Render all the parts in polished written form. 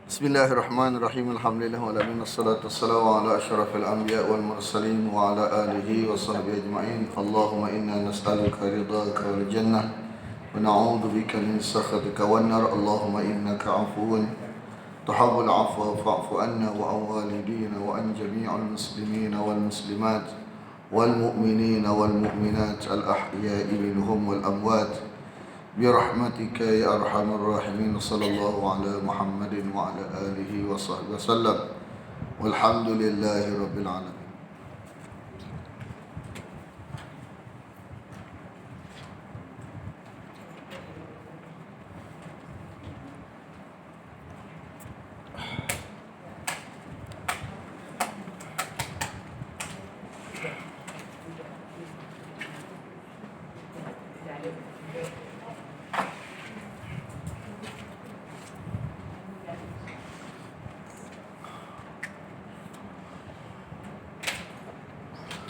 Bismillahirrahmanirrahim. Alhamdulillah wa alamin wassalatu wassalamu ala asyrafil anbiya wal mursalin wa ala alihi wa sahbihi ajma'in. Allahumma inna nas'aluka ridhaka wal jannah wa na'udzu bika min sakhatika wan nar. Allahumma innaka 'afuwun tuhibbul 'afwa fa'fu anna wa an walidina wa an jami'al muslimina wal muslimat wal mu'minina wal mu'minat al ahya'i minhum wal amwat برحمتك يا أرحم الراحمين. صلى الله على محمد وعلى آله وصحبه وسلم والحمد لله رب العالمين.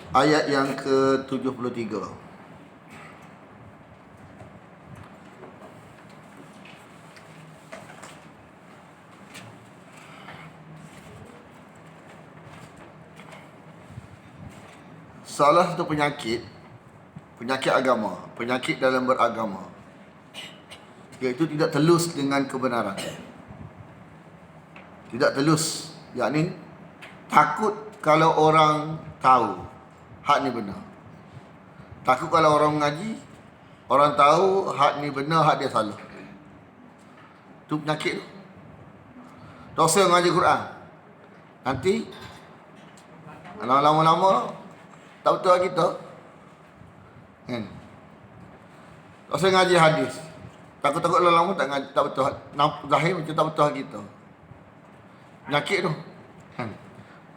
Ayat yang ke-73. Salah satu penyakit agama, penyakit dalam beragama, iaitu tidak telus dengan kebenaran. Tidak telus, yakni takut kalau orang tahu hak ni benar. Takut kalau orang mengaji, orang tahu hak ni benar, hak dia salah. Itu penyakit tu. Dosa mengaji Quran, nanti lama-lama tak betul hak kita kan. Dosa mengaji hadis, takut-takut lama-lama tak ngaji, tak betul, zahir macam tak betul hak kita. Penyakit tu kan.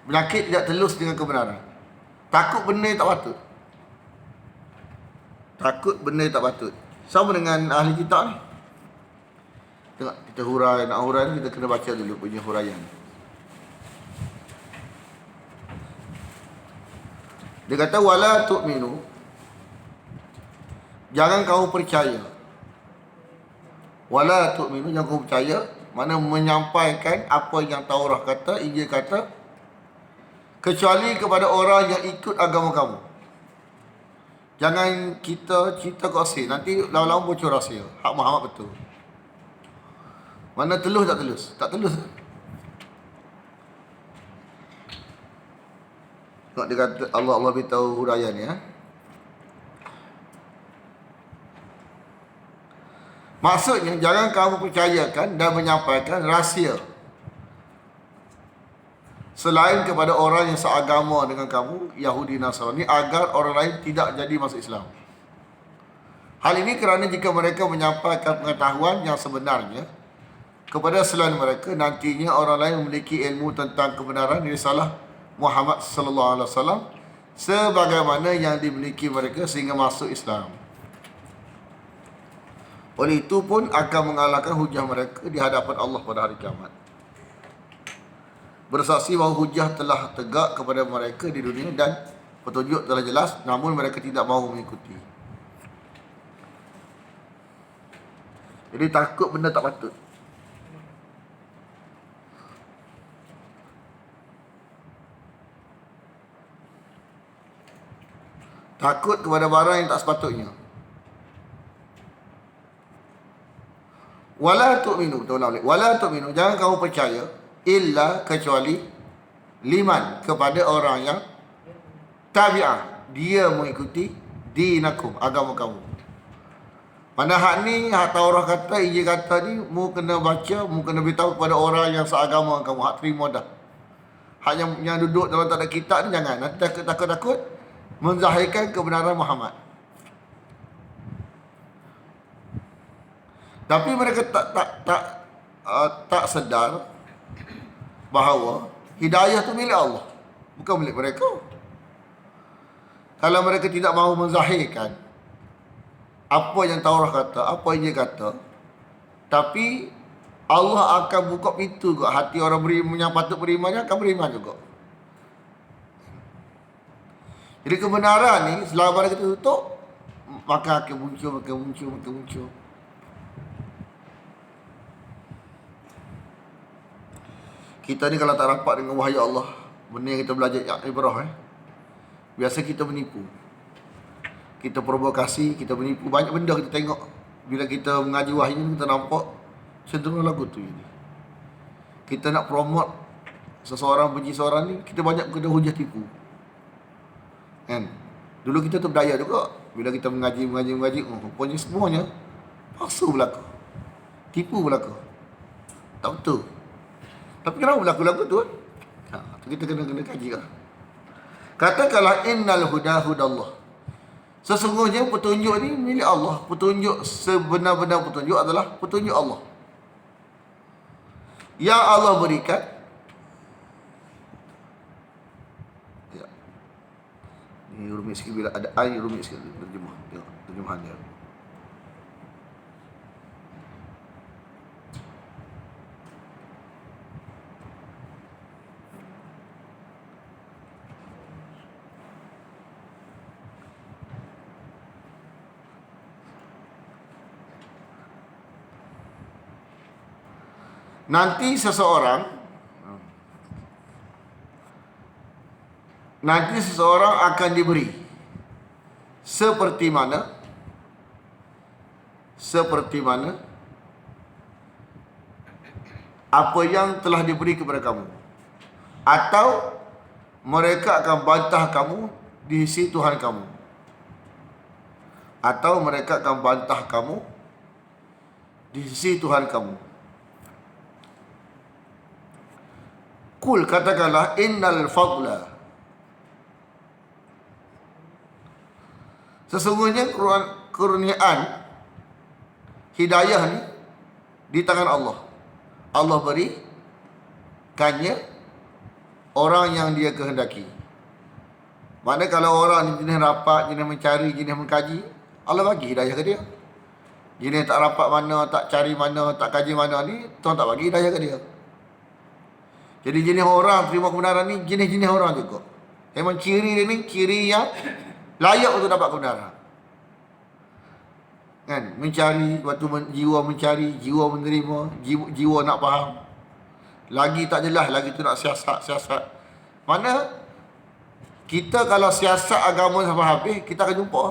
Penyakit tidak telus dengan kebenaran. Takut benda yang tak patut. Takut benda yang tak patut. Sama dengan ahli kitab ni. Tengok kita hurai, nak hurai ni kita kena baca dulu punya huraian. Dia kata wala tu'minu, jangan kamu percaya. Wala tu'minu, jangan kamu percaya, mana menyampaikan apa yang Taurat kata, Injil kata, kecuali kepada orang yang ikut agama kamu. Jangan kita cerita kongsi, nanti lama-lama bocor rahsia. Hak Muhammad betul. Mana telus tak telus? Tak telus. Tengok dia kata, Allah beritahu huraian ni ya. Maksudnya jangan kamu percayakan dan menyampaikan rahsia selain kepada orang yang seagama dengan kamu, Yahudi Nasrani, agar orang lain tidak jadi masuk Islam. Hal ini kerana jika mereka menyampaikan pengetahuan yang sebenarnya kepada selain mereka, nantinya orang lain memiliki ilmu tentang kebenaran risalah Muhammad sallallahu alaihi wasallam sebagaimana yang dimiliki mereka sehingga masuk Islam. Oleh itu pun akan mengalahkan hujah mereka di hadapan Allah pada hari kiamat. Bersaksi bahawa hujah telah tegak kepada mereka di dunia dan petunjuk telah jelas, namun mereka tidak mahu mengikuti. Jadi takut benda tak patut. Takut kepada barang yang tak sepatutnya. Wala tu'minu, wala tu'minu, jangan kamu percaya illa, kecuali liman, kepada orang yang tabi'ah, dia mengikuti dinakum, agama kamu. Mana hak ni, hak Taurat kata, Injil kata ni, mu kena baca, mu kena beritahu kepada orang yang seagama kamu. Hak terima dah. Hak yang duduk dalam tak ada kitab ni jangan. Nanti takut-takut menzahirkan kebenaran Muhammad. Tapi mereka tak sedar bahawa hidayah tu milik Allah, bukan milik mereka. Kalau mereka tidak mahu menzahirkan apa yang Taurat kata, apa yang dia kata, tapi Allah akan buka pintu ke hati orang beriman yang patut berimannya akan beriman juga. Jadi kebenaran ni selama kita tutup, maka akan muncul. Kita ni kalau tak rapat dengan wahyu Allah, benda yang kita belajar ibrah, biasa kita menipu. Kita provokasi, kita menipu. Banyak benda kita tengok. Bila kita mengaji wahyu, kita nampak cenderung lagu tu ini. Kita nak promote seseorang benci seorang ni, kita banyak kena hujah tipu. Kan? Dulu kita berdaya juga. Bila kita mengaji, rupanya semuanya palsu berlaku. Tipu berlaku. Tak betul. Tapi kenapa berlaku-laku tu? Tu kita kena kaji lah. Katakanlah innal huda hudallah. Sesungguhnya petunjuk ni milik Allah. Petunjuk, sebenar-benar petunjuk adalah petunjuk Allah. Yang Allah berikan. Ya. Ni rumit sikit, bila ada air rumit sikit terjemah. Tengok terjemahan dia. Nanti seseorang akan diberi seperti mana apa yang telah diberi kepada kamu, atau mereka akan bantah kamu di sisi Tuhan kamu, atau mereka akan bantah kamu di sisi Tuhan kamu. Kul, katakanlah, innal fadla, sesungguhnya kurniaan hidayah ni di tangan Allah. Allah berikannya orang yang dia kehendaki. Mana kalau orang ni jenis rapat, jenis mencari, jenis mengkaji, Allah bagi hidayah ke dia. Jenis tak rapat mana, tak cari mana, tak kaji mana ni, Tuhan tak bagi hidayah ke dia. Jadi jenis orang terima kebenaran ni jenis-jenis orang juga. Memang ciri dia ni ciri yang layak untuk dapat kebenaran. Kan? Mencari, waktu jiwa mencari, jiwa menerima, jiwa nak faham. Lagi tak jelas, lagi tu nak siasat. Mana kita kalau siasat agama sampai habis, kita akan jumpa.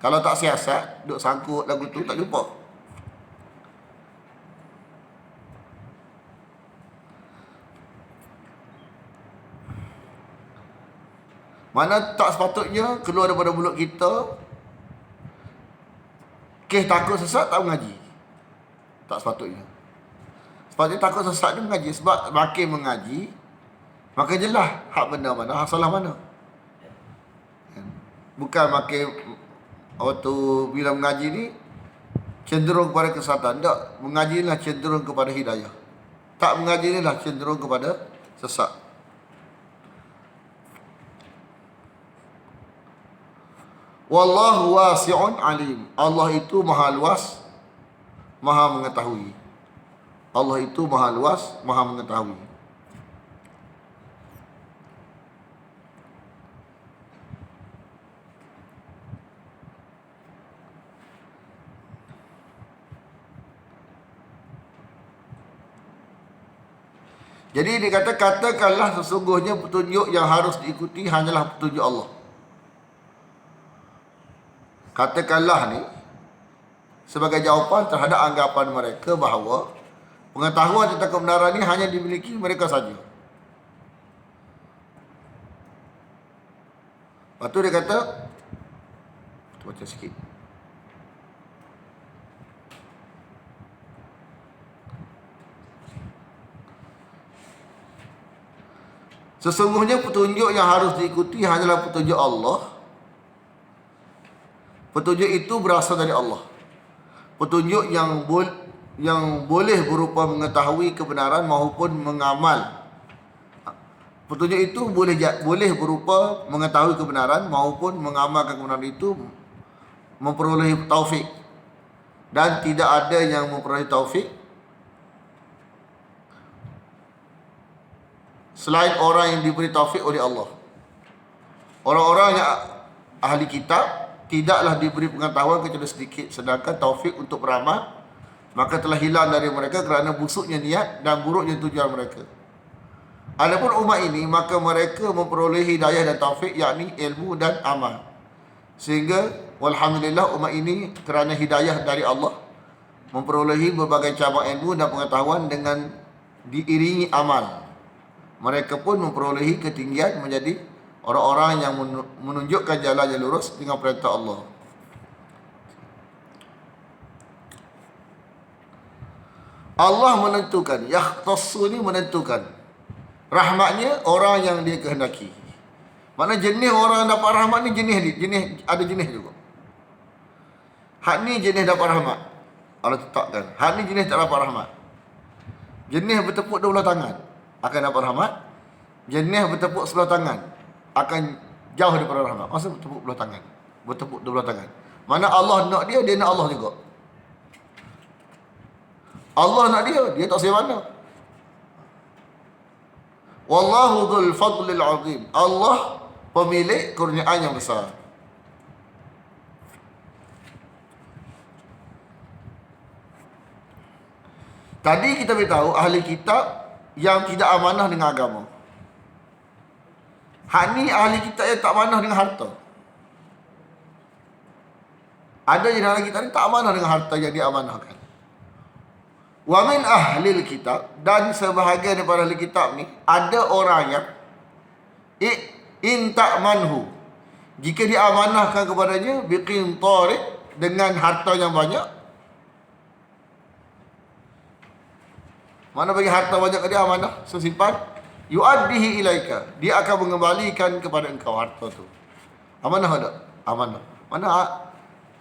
Kalau tak siasat, duk sangkut lagu tu, tak jumpa. Mana tak sepatutnya keluar daripada mulut kita takut sesat tak mengaji. Tak sepatutnya. Sepatutnya takut sesat dia mengaji. Sebab makin mengaji, makin jelas hak benar mana, hak salah mana. Bukan makin waktu bila mengaji ni cenderung kepada kesesatan. Tak, mengaji lah cenderung kepada hidayah. Tak mengaji ni lah cenderung kepada sesat. Wallahu wasi'un alim. Allah itu maha luas, maha mengetahui. Allah itu maha luas, maha mengetahui. Jadi katakanlah sesungguhnya petunjuk yang harus diikuti hanyalah petunjuk Allah. Katakanlah ni sebagai jawapan terhadap anggapan mereka bahawa pengetahuan tentang kebenaran ni hanya dimiliki mereka saja. Lepas tu dia kata, baca sikit. Sesungguhnya petunjuk yang harus diikuti hanyalah petunjuk Allah. Petunjuk itu berasal dari Allah. Petunjuk yang boleh berupa mengetahui kebenaran maupun mengamal. Petunjuk itu boleh berupa mengetahui kebenaran maupun mengamalkan kebenaran itu, memperoleh taufik. Dan tidak ada yang memperoleh taufik selain orang yang diberi taufik oleh Allah. Orang-orang yang ahli kitab tidaklah diberi pengetahuan kecuali sedikit, sedangkan taufik untuk beramal maka telah hilang dari mereka kerana busuknya niat dan buruknya tujuan mereka. Adapun umat ini, maka mereka memperoleh hidayah dan taufik, yakni ilmu dan amal. Sehingga walhamdulillah umat ini kerana hidayah dari Allah memperolehi berbagai cabang ilmu dan pengetahuan dengan diiringi amal. Mereka pun memperolehi ketinggian menjadi orang-orang yang menunjukkan jalan yang lurus dengan perintah Allah. Allah menentukan, yakhtassu ni menentukan rahmatnya orang yang dia kehendaki. Maknanya jenis orang yang dapat rahmat ni jenis ada jenis juga. Hak ni jenis dapat rahmat, Allah tetapkan. Hak ni jenis tak dapat rahmat. Jenis bertepuk dua belah tangan akan dapat rahmat. Jenis bertepuk sebelah tangan akan jauh daripada rahmat. Maksud bertepuk belah tangan, bertepuk dua belah tangan. Mana Allah nak dia nak Allah juga. Allah nak dia tak sayang mana. Wallahu dzul fadlil azim. Allah pemilik kurniaan yang besar. Tadi kita beritahu ahli kitab yang tidak amanah dengan agama. Hak ni ahli kitab yang tak amanah dengan harta. Ada yang ahli kitab ni tak amanah dengan harta yang dia amanahkan. Wa min ahlil kitab, dan sebahagian daripada ahli kitab ni ada orang yang in ta'manhu, jika diamanahkan kepadanya biqintar, dengan harta yang banyak. Mana bagi harta banyak ke dia amanah, simpan, yuaddihi ilaika, dia akan mengembalikan kepada engkau harta tu. Amanah ada? Amanah. Mana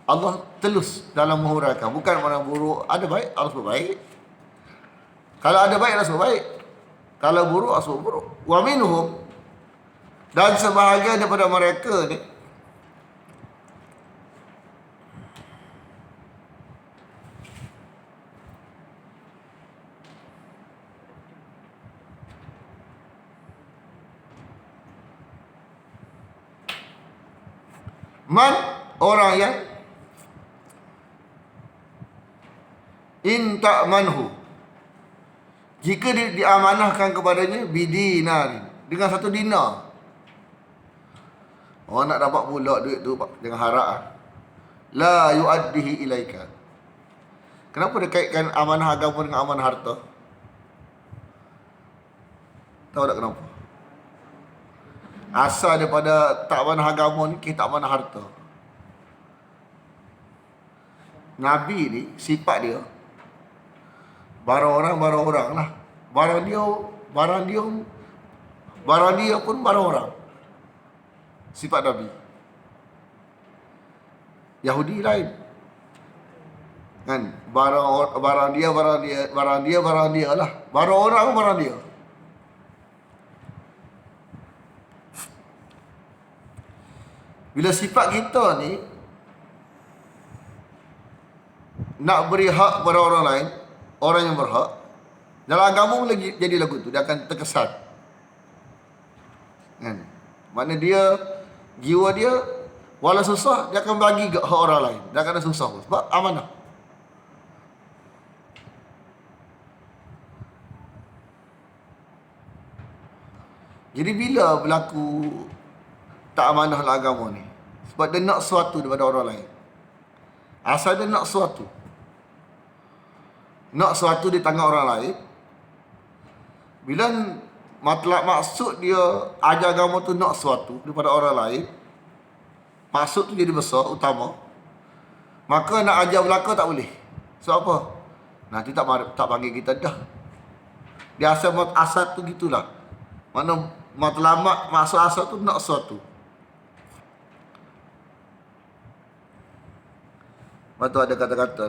Allah telus dalam menghuraikan, bukan mana buruk ada baik Allah sebut baik. Kalau ada baik Allah sebut baik, kalau buruk Allah sebut buruk. Wa minhum, dan sebahagian daripada mereka ni man, orang yang in ta'manhu, jika diamanahkan kepadanya bidinarin, dengan satu dinar. Orang nak dapat pula duit tu dengan harap. La yuaddihi ilaika. Kenapa dia kaitkan amanah agama dengan amanah harta? Tahu tak kenapa? Asal daripada tak amanah agama ni, kita tak amanah harta. Nabi ni sifat dia barang orang lah. Barang dia pun barang orang. Sifat Nabi. Yahudi lain. Kan? Barang dia lah. Barang orang pun barang dia. Bila sifat kita ni nak beri hak kepada orang lain, orang yang berhak, dalam agama pun lagi jadi lagu tu, dia akan terkesan. Kan? Makna dia, jiwa dia walau susah, dia akan bagi ke hak orang lain. Dia akan ada susah pun, sebab amanah. Jadi bila berlaku tak amanah dalam agama ni, sebab dia nak sesuatu daripada orang lain. Asal dia nak sesuatu, di tangan orang lain. Bila maksud dia ajar agama tu nak sesuatu daripada orang lain, maksud tu jadi besar, utama, maka nak ajar belaka tak boleh. Sebab apa? Nanti tak panggil kita dah. Dia asal tu gitulah. Mana matlamat maksud asal tu nak sesuatu. Lepas tu ada kata-kata,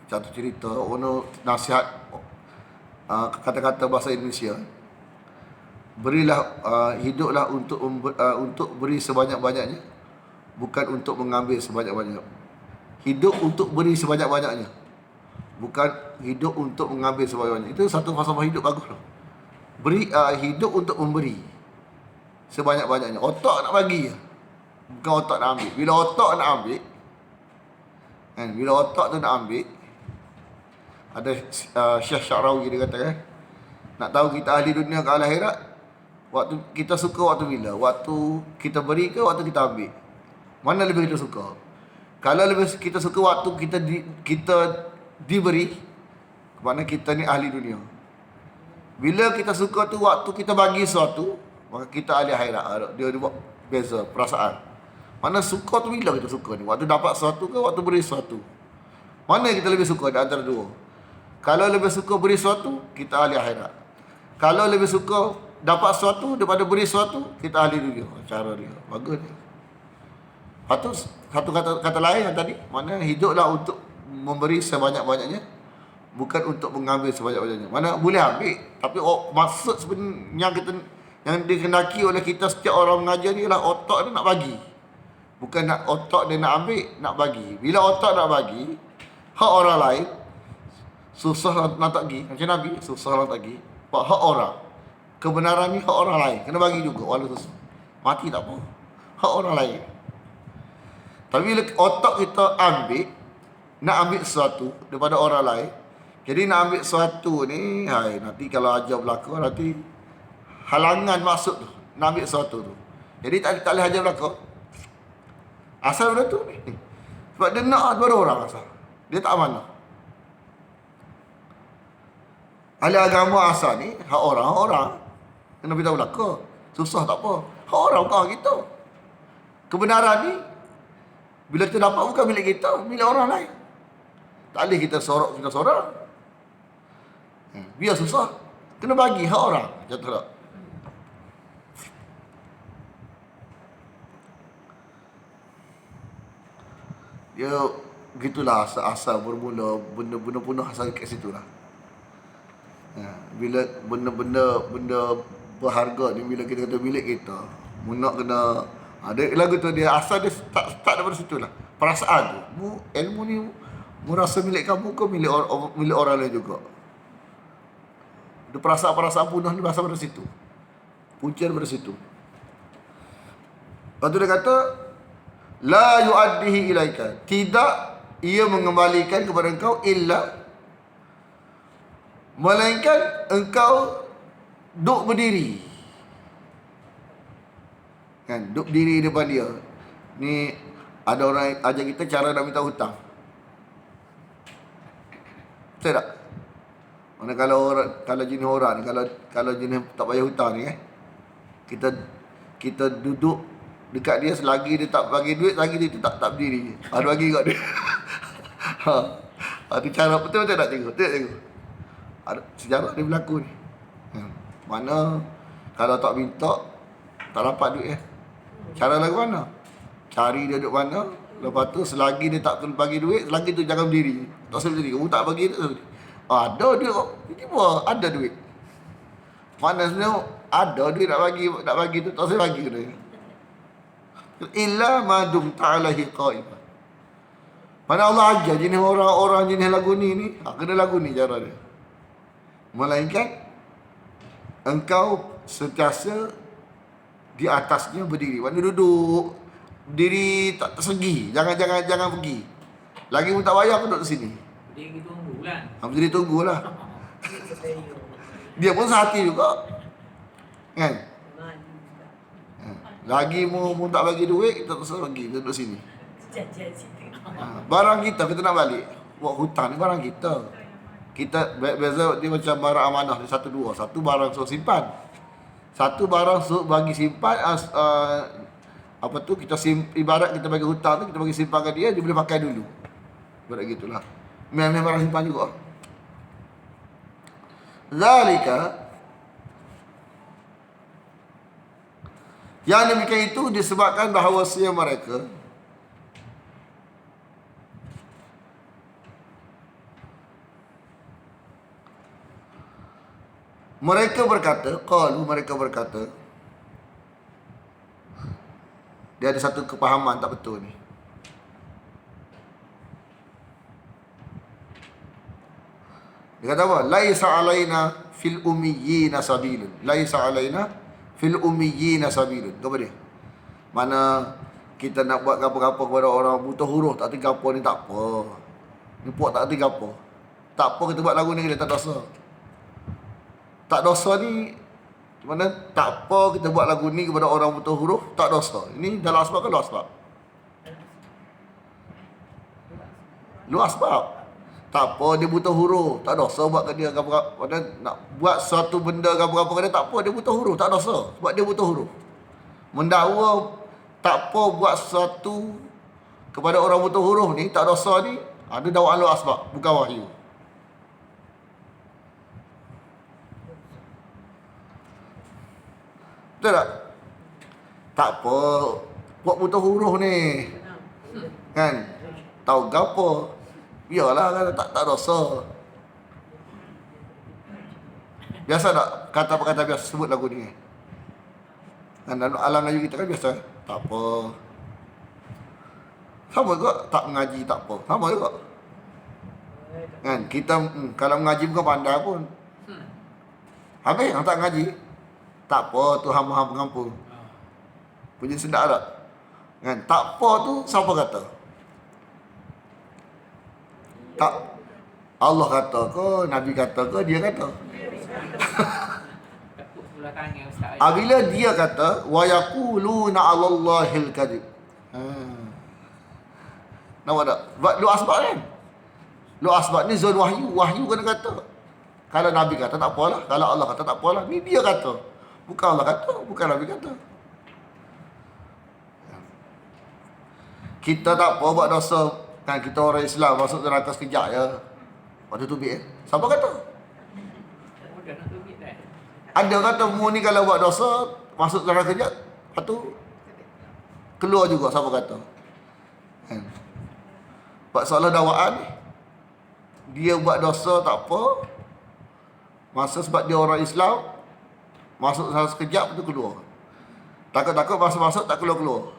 satu cerita, ono nasihat, kata-kata bahasa Indonesia. Berilah, hiduplah untuk beri sebanyak-banyaknya, bukan untuk mengambil sebanyak-banyaknya. Hidup untuk beri sebanyak-banyaknya, bukan hidup untuk mengambil sebanyak-banyaknya. Itu satu falsafah hidup bagus loh. Hidup untuk memberi sebanyak-banyaknya. Otak nak bagi, bukan otak nak ambil. Bila otak nak ambil, kan, bila otak tu nak ambil, Ada Syekh Syarawi dia kata nak tahu kita ahli dunia ke ahli akhirat, waktu kita suka waktu bila? Waktu kita beri ke waktu kita ambil? Mana lebih kita suka? Kalau lebih kita suka waktu kita diberi, makna kita ni ahli dunia. Bila kita suka tu waktu kita bagi sesuatu, maka kita ahli akhirat. Dia buat beza perasaan. Mana suka tu bila kita suka ni? Waktu dapat sesuatu ke waktu beri sesuatu? Mana kita lebih suka di antara dua? Kalau lebih suka beri sesuatu, kita ahli akhirat. Kalau lebih suka dapat sesuatu daripada beri sesuatu, kita ahli dunia. Cara dia bagus dia. Lepas satu kata lain yang tadi, mana hiduplah untuk memberi sebanyak-banyaknya, bukan untuk mengambil sebanyak-banyaknya. Mana boleh ambil, tapi maksud sebenarnya yang dikehendaki oleh kita setiap orang mengajar ni ialah otak dia nak bagi. Bukan nak otak dia nak ambil, nak bagi. Bila otak nak bagi, hak orang lain susah nak bagi. Macam Nabi susah nak bagi. Hak orang, kebenaran ni hak orang lain, kena bagi juga walaupun susah. Mati tak apa, hak orang lain. Tapi bila otak kita ambil, nak ambil sesuatu daripada orang lain, jadi nak ambil sesuatu ni, nanti kalau ajar berlaku, nanti halangan maksud tu, nak ambil sesuatu tu. Jadi tak boleh ajar berlaku. Asal benda tu ni. Sebab dia nak dua orang asal. Dia tak amanah. Ahli agama asal ni, hak orang. Kena beritahu belaka. Susah tak apa. Hak orang bukan kita. Kebenaran ni, bila kita dapat bukan milik kita, milik orang lain. Tak boleh kita sorok kita seorang. Biar susah. Kena bagi hak orang. Macam tu tak? Dia begitulah asal bermula benda-benda punah asal kat situ lah. Bila benda berharga ni, bila kita kata milik kita, nak kena ada lagu tu, dia asal dia tak daripada situ lah. Perasaan tu, ilmu ni mu rasa milik kamu ke milik orang lain juga. Dia perasaan punah ni berasal dari situ. Punca daripada situ. Lepas tu dia kata la yu'addihi ilaika, tidak ia mengembalikan kepada engkau illa, melainkan engkau duk berdiri, kan, duk berdiri depan dia. Ni ada orang ajar kita cara nak minta hutang. Betul tak? Mana kalau jenis orang ni, kalau jenis tak payah hutang ni, kita duduk dekat dia, selagi dia tak bagi duit, lagi dia tak berdiri. Ada bagi kat dia. Itu cara betul-betul nak tengok. Tengok. Ada sejarah dia berlaku ni. Mana kalau tak minta, tak dapat duit. Cara lagu mana? Cari dia duduk mana. Lepas tu selagi dia tak bagi duit, selagi tu jangan berdiri. Tak usah berdiri. Kamu tak bagi duit. Ada duit. Ini pun ada duit. Mana sebenarnya ada duit nak bagi tu, tak usah bagi dia. Illa ma dumta alaihi qa'iman. Mana Allah ajar jenis orang jenis lagu ni kena lagu ni cara dia. Melainkan engkau sentiasa di atasnya berdiri. Mana duduk berdiri tak tersegi. Jangan pergi. Lagi pun tak payah duduk di sini. Berdiri tunggulah. Berdiri tunggulah. Dia pun sehati juga. Kan? Lagi mu tak bagi duit, kita terus pergi duduk sini. Barang kita nak balik. Buat hutang ni barang kita. Kita beza dia macam barang amanah ni, satu dua. Satu barang suruh simpan. Satu barang suruh bagi simpan. Apa tu, ibarat kita bagi hutang tu, kita bagi simpan ke dia boleh pakai dulu. Ibarat gitulah. Memang barang simpan juga. Zalika, yang demikian itu disebabkan bahawa mereka berkata, dia ada satu kepahaman tak betul ni. Dia kata apa? Laisa alaina fil ummiyina sabilun. Laisa alaina fil ummiyina sabilun. Apa dia? Mana kita nak buat apa-apa kepada orang buta huruf, tak tinggal apa ni, tak apa. Ni puak tak tinggal apa. Tak apa kita buat lagu ni, dia tak dosa. Tak dosa ni mana tak apa kita buat lagu ni kepada orang buta huruf, tak dosa. Ini dalam asbab ke luar asbab? Luar asbab. Tak apa dia buta huruf, tak dosa buat ke dia apa nak buat suatu benda apa-apa ke dia, tak apa dia buta huruf, tak dosa sebab dia buta huruf. Mendakwa tak apa buat sesuatu kepada orang buta huruf ni, tak dosa ni, ada dakwaan luar asbab, bukan wahyu. Betul tak? Tak apa buat buta huruf ni, kan? Tahu gapo? Biarlah kan, tak dosa. Biasa tak kata-kata biasa sebut lagu ni? Kan dalam alam Melayu kita kan biasa, tak apa. Sama juga tak mengaji, tak apa. Sama juga. Kan kita kalau mengaji bukan pandai pun. Habis yang tak mengaji, tak apa, Tuhan Maha Pengampun. Punya sedap tak? Kan tak apa tu siapa kata? Tak Allah kata ke, Nabi kata ke, dia kata. Bila dia kata wa yaquluna 'alallahil kadhib. Nampak tak? Lu asbab kan? Lu asbab ni zon wahyu, wahyu kena kata. Kalau Nabi kata tak apalah, kalau Allah kata tak apalah. Ni dia kata. Bukan Allah kata, bukan Nabi kata. Kita tak apa buat dosa, kan kita orang Islam masuk neraka sekejap je. Pada tubik siapa kata? Ada kata mu ni kalau buat dosa masuk neraka sekejap, lepas tu keluar juga, siapa kata? Kan? Buat soalan dakwaan ni, dia buat dosa tak apa, masa sebab dia orang Islam, masuk salah sekejap tu keluar. Takut-takut masuk-masuk tak keluar-keluar.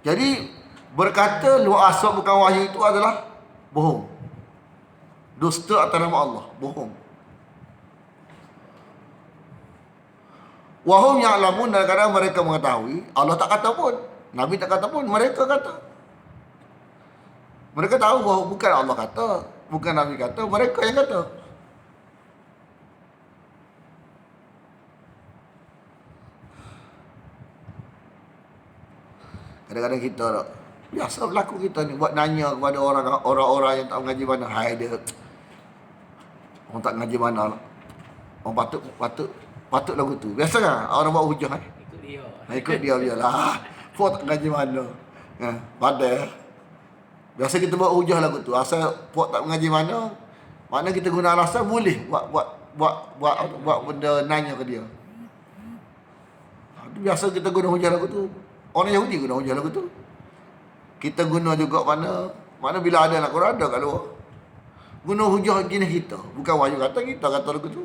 Jadi berkata luar asbab bukan wahyu itu adalah bohong. Dusta atas nama Allah, bohong. Wahum ya'lamun, dan kadang mereka mengetahui, Allah tak kata pun, Nabi tak kata pun, mereka kata. Mereka tahu bahawa bukan Allah kata, bukan Nabi kata, mereka yang kata. Kadang-kadang kita tak, biasa berlaku kita ni, buat nanya kepada orang-orang yang tak mengaji mana. Hai dia, orang tak mengaji mana, orang patut lagu tu. Biasa kan orang buat hujah kan? Ikut dia biarlah. Puak tak mengaji mana. Padahal biasa kita buat hujah lagu tu. Asal puak tak mengaji mana, mana kita guna alasan boleh buat benda nanya ke dia. Biasa kita guna hujah lagu tu. Orang Yahudi guna hujah lagu tu. Kita guna juga mana bila ada nak Quran ada kat luar. Guna hujah jenis kita, bukan wahyu kata, kita kata lagu tu.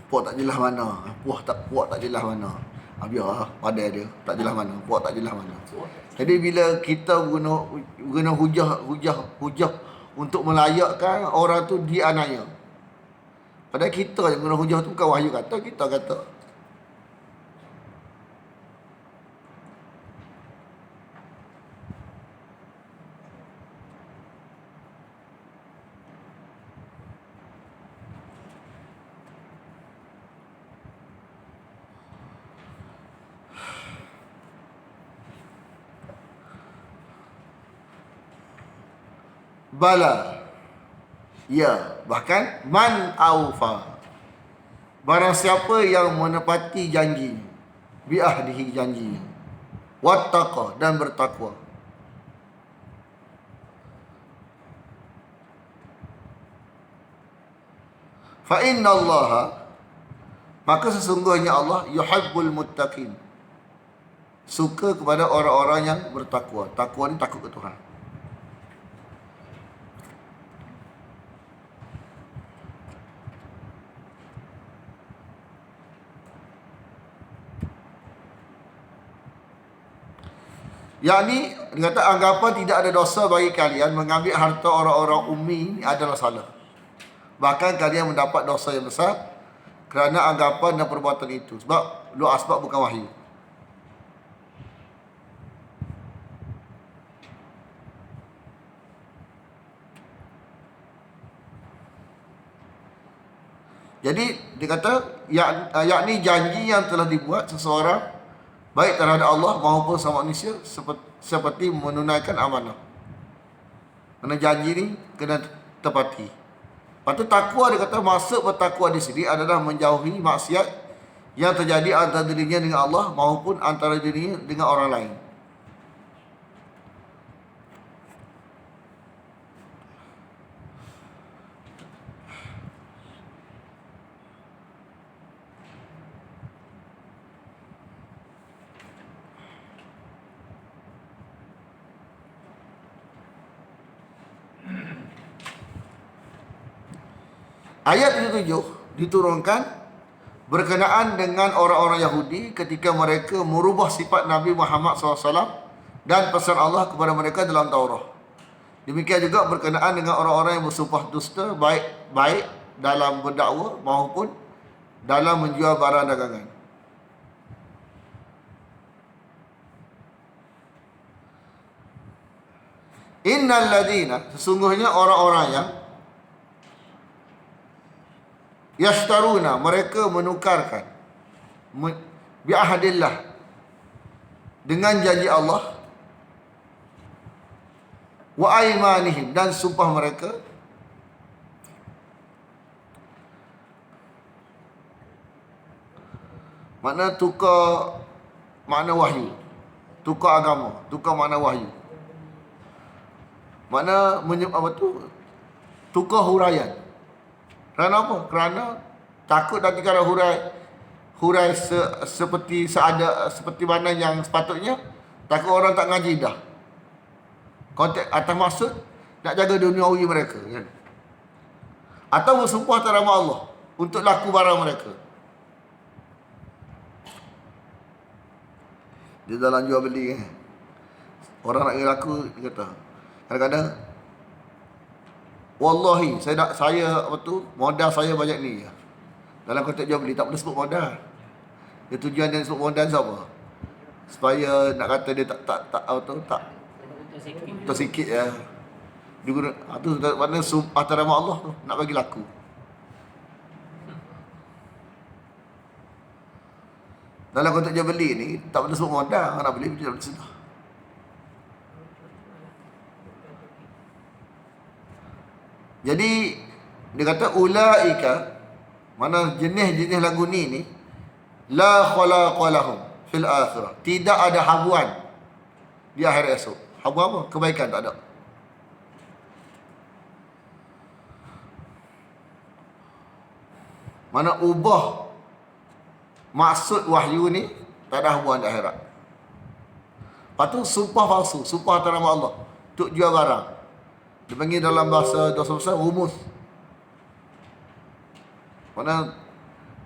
Puak tak jelas mana. Puak tak jelas mana. Biar pandai dia. Tak jelas mana. Puak tak jelas mana. Jadi bila kita guna hujah untuk melayakkan orang tu dianiaya. Padahal kita yang guna hujah tu bukan wahyu kata, kita kata. Bala, ya, bahkan man aufa, barang siapa yang menepati janji, bi ahdihi janji, wattaqa, dan bertakwa. Fa inna Allah, maka sesungguhnya Allah yuhibbul muttaqin, suka kepada orang-orang yang bertakwa. Takwa ni takut ke Tuhan. Yakni dia kata anggapan tidak ada dosa bagi kalian mengambil harta orang-orang ummi ini adalah salah. Bahkan kalian mendapat dosa yang besar kerana anggapan dan perbuatan itu. Sebab lu asbab bukan wahyu. Jadi dia kata yakni janji yang telah dibuat seseorang baik terhadap Allah maupun sama manusia seperti menunaikan amanah. Kerana janji ni kena tepati. Lepas tu takwa dia kata maksud bertakwa di sini adalah menjauhi maksiat yang terjadi antara dirinya dengan Allah maupun antara dirinya dengan orang lain. Ayat 77 diturunkan berkenaan dengan orang-orang Yahudi ketika mereka merubah sifat Nabi Muhammad SAW dan pesan Allah kepada mereka dalam Taurat. Demikian juga berkenaan dengan orang-orang yang bersumpah dusta baik dalam berdakwa maupun dalam menjual barang dagangan. Innal ladina, sesungguhnya orang-orang yang yashtaruna, mereka menukarkan bi'ahdillah, dengan janji Allah, wa aimanihim, dan sumpah mereka, makna tukar makna wahyu, tukar agama, tukar makna wahyu, makna tukar huraian. Kerana apa? Kerana takut nanti kalau hurai seperti mana yang sepatutnya, takut orang tak ngaji dah. Konteks atas maksud nak jaga duniawi mereka, kan? Atau bersumpah atas nama Allah untuk laku barang mereka. Dia dalam jual beli, kan? Orang nak laku, dia kata kadang-kadang, wallahi saya modal saya banyak ni. Dalam konteks jual beli tak boleh sebut modal. Dia tujuan dia sebut modal siapa? Supaya nak kata dia tak tersikit ya. Dia guna tu mana atas nama Allah tu nak bagi laku. Dalam konteks jual beli ni tak boleh sebut modal, nak beli dia tak boleh sebut. Jadi dia kata ulaika, mana jenis-jenis lagu ni la khalaqa lahum fil akhirah, tidak ada habuan di akhirat esok. Habuan apa? Kebaikan tak ada. Mana ubah maksud wahyu ni, tak ada habuan di akhirat. Lepas tu sumpah palsu, sumpah atas nama Allah untuk jual barang. Dia panggil dalam bahasa dosa besar rumus. Mana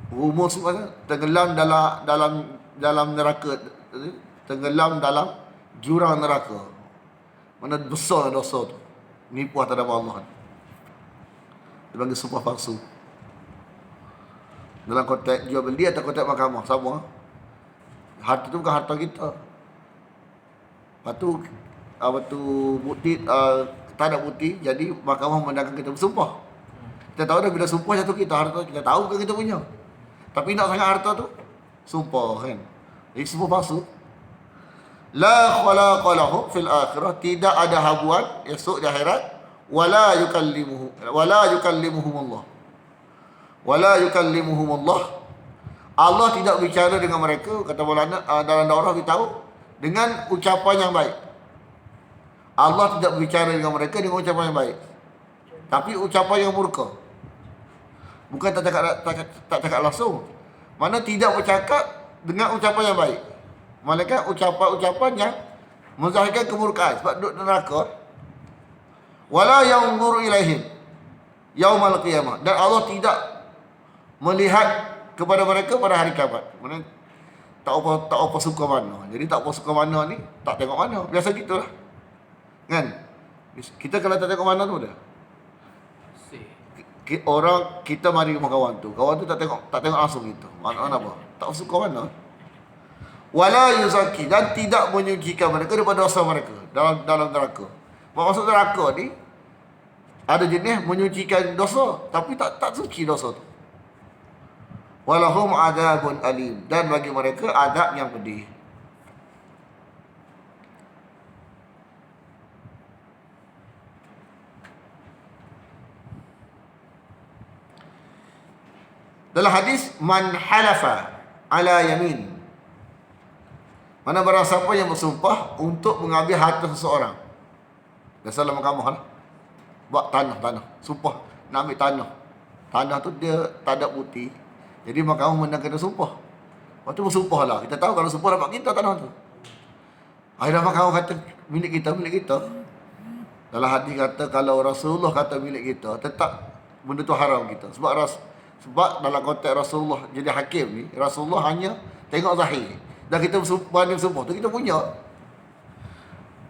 rumus mana tenggelam dalam neraka, tenggelam dalam jurang neraka. Mana besar dosa tu, nipu atas nama Allah. Dia panggil sumpah palsu. Dalam konteks jual beli atau konteks mahkamah sama. Harta tu bukan harta kita. Lepas tu bukti tak ada bukti, jadi mahkamah memandangkan kita bersumpah. Kita tahu dah bila sumpah jatuh kita, harta kita tahu kan kita punya. Tapi nak sangat harta tu, sumpah, kan. Jadi sumpah palsu. La khalaqa lahu fil akhirah, tidak ada habuan esok di akhirat, wala yukallimuhum Allah. Wala yukallimuhum Allah. Allah tidak bicara dengan mereka, kata Maulana dalam daurah kita tahu, dengan ucapan yang baik. Allah tidak berbicara dengan mereka dengan ucapan yang baik, tapi ucapan yang murka. Bukan tak cakap langsung. Mana tidak bercakap dengan ucapan yang baik, melainkan ucapan-ucapan yang menzahirkan kemurkaan. Sebab duduk neraka. Wala yanzuru ilaihim yaumal qiyamah, dan Allah tidak melihat kepada mereka pada hari kiamat. Mana tak apa suka mana. Jadi tak apa suka mana ni, tak tengok mana. Biasa gitulah. Kan? Kita kalau tak tengok mana tu dah. Orang kita mari rumah kawan tu tak tengok langsung gitu. Mana apa? Tak suka mana. Wala yuzaki, dan tidak menyucikan mereka daripada dosa mereka dalam neraka. Maksud neraka ni ada jenis menyucikan dosa tapi tak suci dosa tu. Walahum adabun alim, dan bagi mereka adab yang pedih. Dalam hadis, man halafa ala yamin, mana barang siapa yang bersumpah untuk mengambil harta seseorang. Biasalah mahkamah lah, buat tanah, sumpah nak ambil tanah tu dia tak ada bukti, jadi mahkamah menang kena sumpah. Lepas tu bersumpah lah, kita tahu kalau sumpah dapat kita tanah tu. Akhirnya mahkamah kata milik kita. Dalam hadis kata kalau Rasulullah kata milik kita, tetap benda tu haram kita. Sebab dalam konteks Rasulullah jadi hakim ni, Rasulullah hanya tengok zahir. Dan kita bersumpah tu kita punya.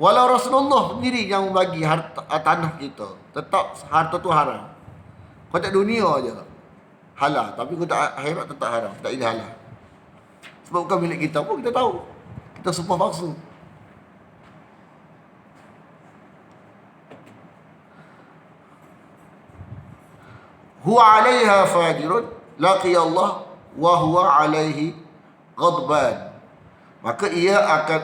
Walau Rasulullah sendiri yang bagi harta, tanah kita, tetap harta tu haram. Konteks dunia aja halal, tapi konteks akhirat tetap haram, tak boleh halal. Sebab bukan milik kita pun kita tahu. Kita sumpah palsu. Huwa 'alaiha fajirun laqiya Allah wa huwa 'alaihi ghadban. Maka ia akan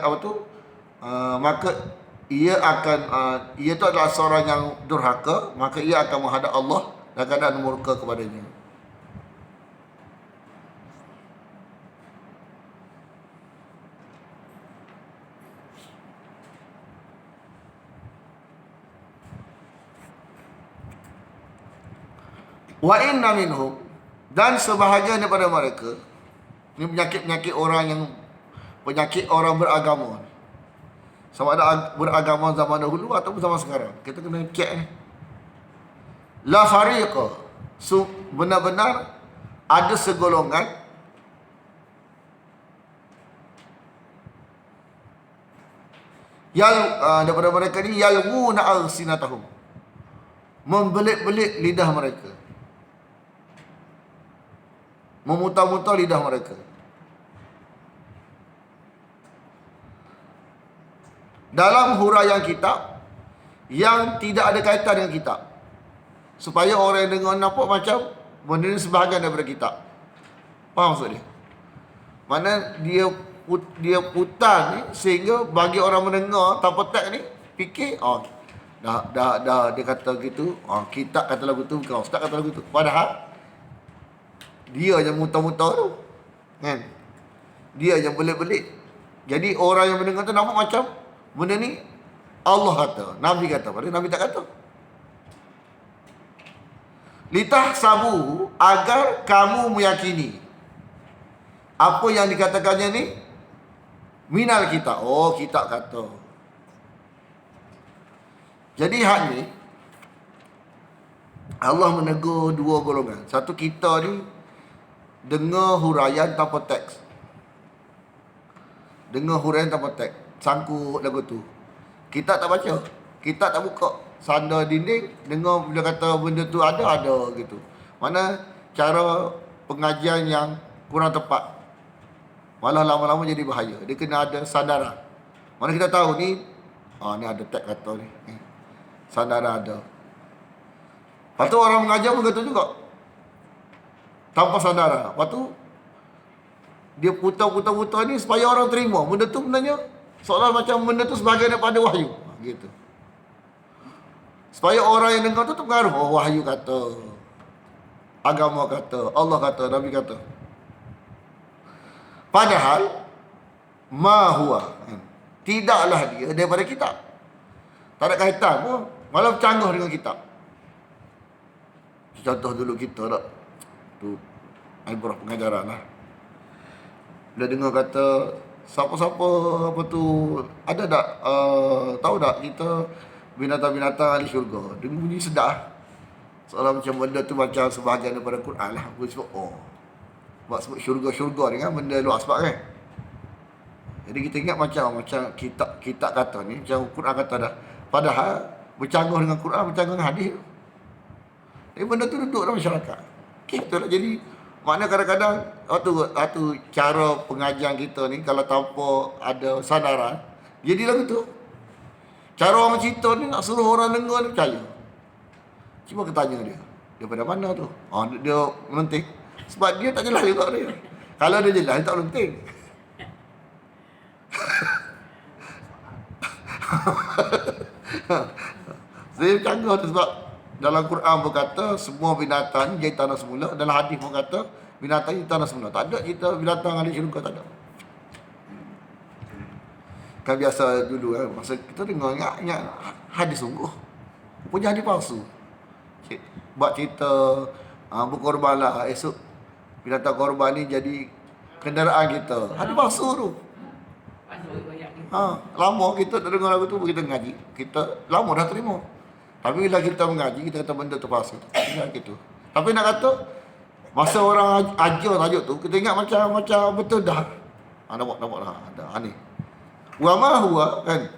ia tu adalah seorang yang durhaka, maka ia akan menghadap Allah dan keadaan murka kepadanya. Wa inna minhum, dan sebahagian daripada mereka, ini penyakit orang beragama. Sama ada beragama zaman dahulu ataupun zaman sekarang. Kita kena cek ni. La fariqa, benar-benar ada segolongan daripada mereka ni yalwuna alsinatahum, membelit-belit lidah mereka, memutar-mutar lidah mereka. Dalam huraian kitab yang tidak ada kaitan dengan kitab, supaya orang yang dengar nampak macam benda ni sebahagian daripada kitab. Faham maksud dia? Mana dia putar ni sehingga bagi orang mendengar tanpa teks ni fikir dah dia kata gitu, kitab kata lagu tu, bukan ustaz kata lagu tu. Padahal dia yang mutar-mutar tu, kan? Dia yang belit-belit. Jadi orang yang mendengar tu nampak macam benda ni Allah kata, Nabi kata, padahal Nabi tak kata. Litahsabu, agar kamu meyakini apa yang dikatakannya ni minal kitab. Oh, kitab kata. Jadi hak ni Allah menegur dua golongan. Satu, kita ni dengar huraian tanpa teks. Dengar huraian tanpa teks, sangkut lagu tu. Kita tak baca, kita tak buka, sandar dinding, dengar bila kata benda tu ada gitu. Mana cara pengajian yang kurang tepat, malah lama-lama jadi bahaya. Dia kena ada sandaran. Mana kita tahu ni, ni ada teks kata ni, sandaran ada. Lepas tu orang mengajar pun kata juga tanpa sandaran. Lepas tu dia putar ni supaya orang terima benda tu sebenarnya seolah macam benda tu sebahagian daripada wahyu, gitu. Supaya orang yang dengar tu terpengaruh. Oh, wahyu kata, agama kata, Allah kata, Nabi kata. Padahal ma huwa, tidaklah dia daripada kitab. Tak ada kaitan pun, malah bercanggah dengan kitab. Contoh dulu kita tak tu ibrah pengajaran lah. Bila dengar kata siapa-siapa apa tu, ada tak tahu tak kita binatang-binatang ahli syurga, dengar bunyi sedap. Seolah macam benda tu macam sebahagian daripada Quran lah. Aku sebut sebab sebut syurga-syurga ni kan benda luar sebab kan. Jadi kita ingat macam kita kata ni, macam Quran kata dah. Padahal bercanggah dengan Quran, bercanggah dengan hadis. Jadi benda tu duduk dalam masyarakat. Kita lah jadi, makna kadang-kadang waktu cara pengajian kita ni kalau tanpa ada sadaran, jadi lagu tu. Cara orang cerita ni nak suruh orang dengar ni percaya. Cuba kita tanya dia. Daripada mana tu? Dia melenting. Sebab dia tak jelas juga dia. Kalau dia jelas, dia tak melenting. Saya bercanggah tu sebab dalam Quran berkata semua binatang jadi tanah semula. Dalam hadis pun kata binatang jadi tanah semula. Tak ada kita binatang ahli syurga, tak ada. Kan biasa dulu masa kita dengar ingat hadis sungguh. Punya hadis palsu. Buat cerita berkorbanlah esok binatang korban ni jadi kenderaan kita. Hadis palsu tu. Lama kita tak dengar lagu tu, kita ngaji. Kita lama dah terima. Tapi bila kita mengaji, kita kata benda tu palsu. Ingat gitu. Tapi nak kata masa orang ajar tajuk tu, kita ingat macam betul dah. Nampak dah. Ada ni. Wa ma huwa kan.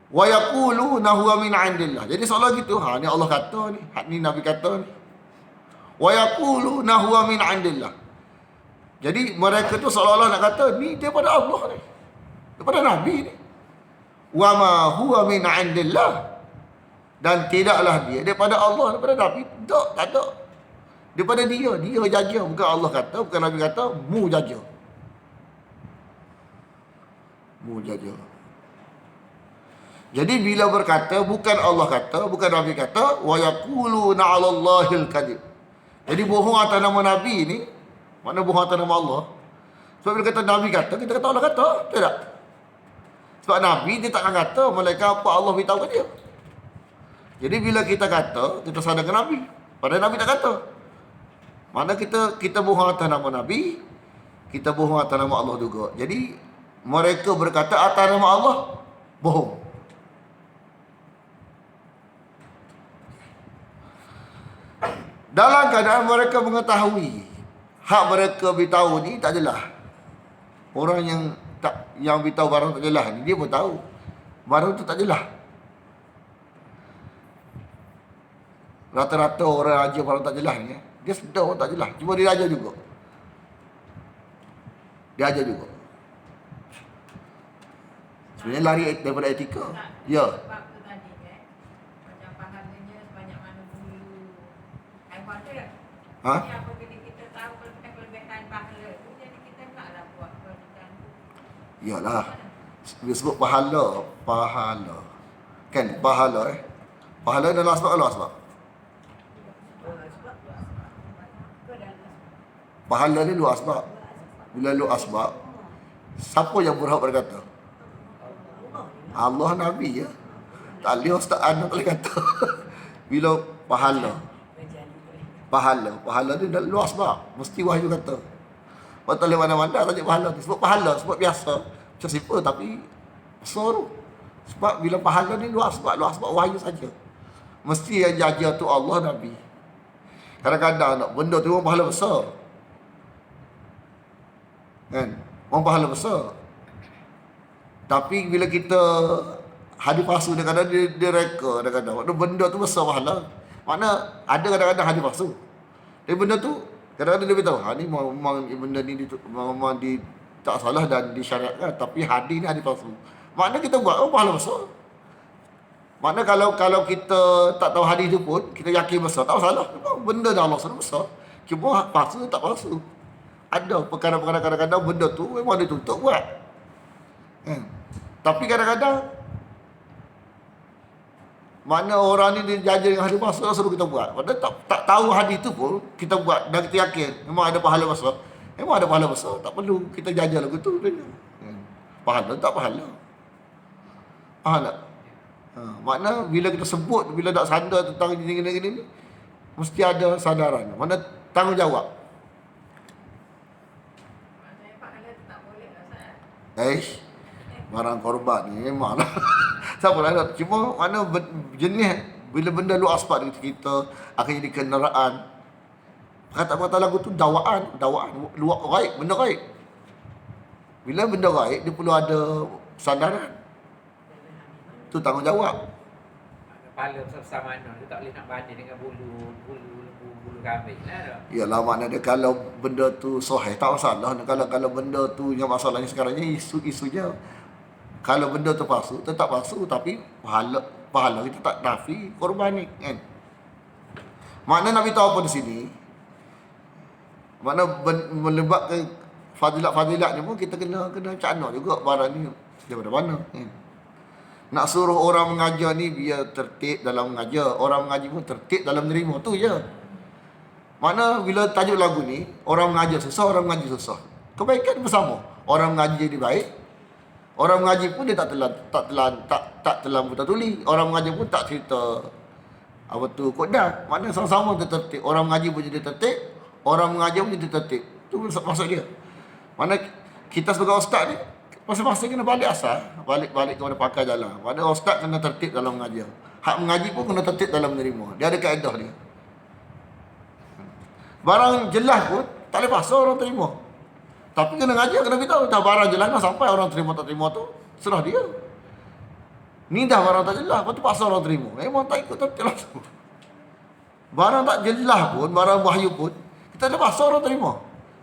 Wa yaquluna huwa min 'indillah. Jadi soalan gitu, ni Allah kata ni, ni Nabi kata ni. Wa yaquluna huwa min 'indillah. Jadi mereka tu seolah-olah nak kata ni daripada Allah ni. Daripada Nabi ni. Wa ma huwa min 'indillah. Dan tidaklah dia daripada Allah, daripada Nabi. Tak ada. Daripada dia jaja. Bukan Allah kata, bukan Nabi kata, mu jaja. Jadi bila berkata bukan Allah kata, bukan Nabi kata, wa yaquluna 'alallahil kadhib. Jadi bohong atas nama Nabi ni, mana bohong atas nama Allah? Sebab bila kata Nabi kata, kita kata Allah kata, tidak. Sebab Nabi dia takkan kata malaikat apa Allah beritahu ke dia. Jadi bila kita kata, kita sadarkan Nabi. Padahal Nabi tak kata. Mana kita bohong atas nama Nabi, kita bohong atas nama Allah juga. Jadi mereka berkata atas nama Allah bohong. Dalam keadaan mereka mengetahui hak mereka beritahu ni tak jelas. Orang yang beritahu barang tak jelas ni, dia pun tahu barang tu tak jelas. Rata-rata orang ajar barang tak jelas ni, dia sedar orang tak jelas. Cuma dia ajar juga. Sebenarnya lari daripada etika. Ya. Ha? Yalah. Dia sebut pahala. Kan pahala Pahala dalam asbab Allah asbab. Pahala ni luar asbab. Bila luar asbab, siapa yang berhak berkata? Allah, Nabi ya. Tak boleh Ustaz Anak boleh kata. Bila pahala ni dah luar asbab. Mesti wahyu kata. Tak boleh mana-mana tajuk pahala ni. Sebab pahala, sebab biasa. Macam simple tapi besar tu. Sebab bila pahala ni luar asbab wahyu saja. Mesti yang jaga tu Allah, Nabi. Kadang-kadang nak benda tu orang pahala besar. Kan? Orang pahala besar. Tapi bila kita hadis palsu, kadang-kadang dia reka, kadang-kadang benda tu besar pahala. Makna ada kadang-kadang hadis palsu. Tapi benda tu kadang-kadang dia beritahu, ni memang benda ni memang tak salah dan disyariatkan, tapi hadis ni hadis palsu. Makna kita buat pahala besar. Makna kalau kita tak tahu hadis tu pun, kita yakin besar, tak salah. Benda dah Allah suruh besar. Cuma palsu tak palsu. Ada perkara-perkara kadang-kadang benda tu memang dituntut buat. Tapi kadang-kadang mana orang ni dia jaja dengan hadis palsu, suruh kita buat. Padahal tak tahu hadis tu pun kita buat dan kita yakin memang ada pahala besar. Memang ada pahala besar, tak perlu kita jaja lagu tu. Pahala tak pahala. Pahala. Makna bila kita sebut, bila tak sadar tentang gini-gini ni, mesti ada sadaran. Mana tanggungjawab. Barang korban ni memang siapa lah. Cuma mana jenis bila benda lu asbab kita akan jadi kenderaan. Kata-kata lagu tu dawaan luar gaib, benda gaib. Bila benda gaib, dia perlu ada sandaran. Tu tanggungjawab. Kepala besar mana dia tak boleh nak banding dengan bulu kambing lah. Yalah, maknanya kalau benda tu sahih tak masalah. Kalau benda tu yang masalahnya sekarang ni isu-isunya, kalau benda tu palsu, tetap palsu, tapi pahala kita tak nafi korban ni kan. Makna nak beritahu apa di sini? Makna melibatkan fadilat-fadilat ni pun kita kena cakna juga barang ni daripada mana kan. Nak suruh orang mengajar ni biar tertib dalam mengajar, orang mengaji pun tertib dalam menerima, tu je. Mana bila tajuk lagu ni, orang mengajar susah, orang mengaji susah. Kebaikan bersama. Orang mengaji jadi baik. Orang mengaji pun dia tak telan buta tuli. Orang mengaji pun tak cerita apa tu kodak. Mana sama-sama tertib. Orang mengaji pun jadi tertib, orang mengajar pun jadi tertib. Tu maksud dia. Mana kita sebagai ustaz ni masing-masing kena balik asal, balik kepada pakar jalan. Mana ustaz kena tertib dalam mengajar. Hak mengaji pun kena tertib dalam menerima. Dia ada kaedah dia. Barang jelas pun tak boleh paksa orang terima. Tapi kena ngajar, kena beritahu. Dah barang jelas dah sampai orang terima tak terima tu, serah dia. Ni dah barang tak jelas, lepas tu paksa orang terima. Memang tak ikut tertib langsung. Barang tak jelas pun, barang wahyu pun, kita dah paksa orang terima.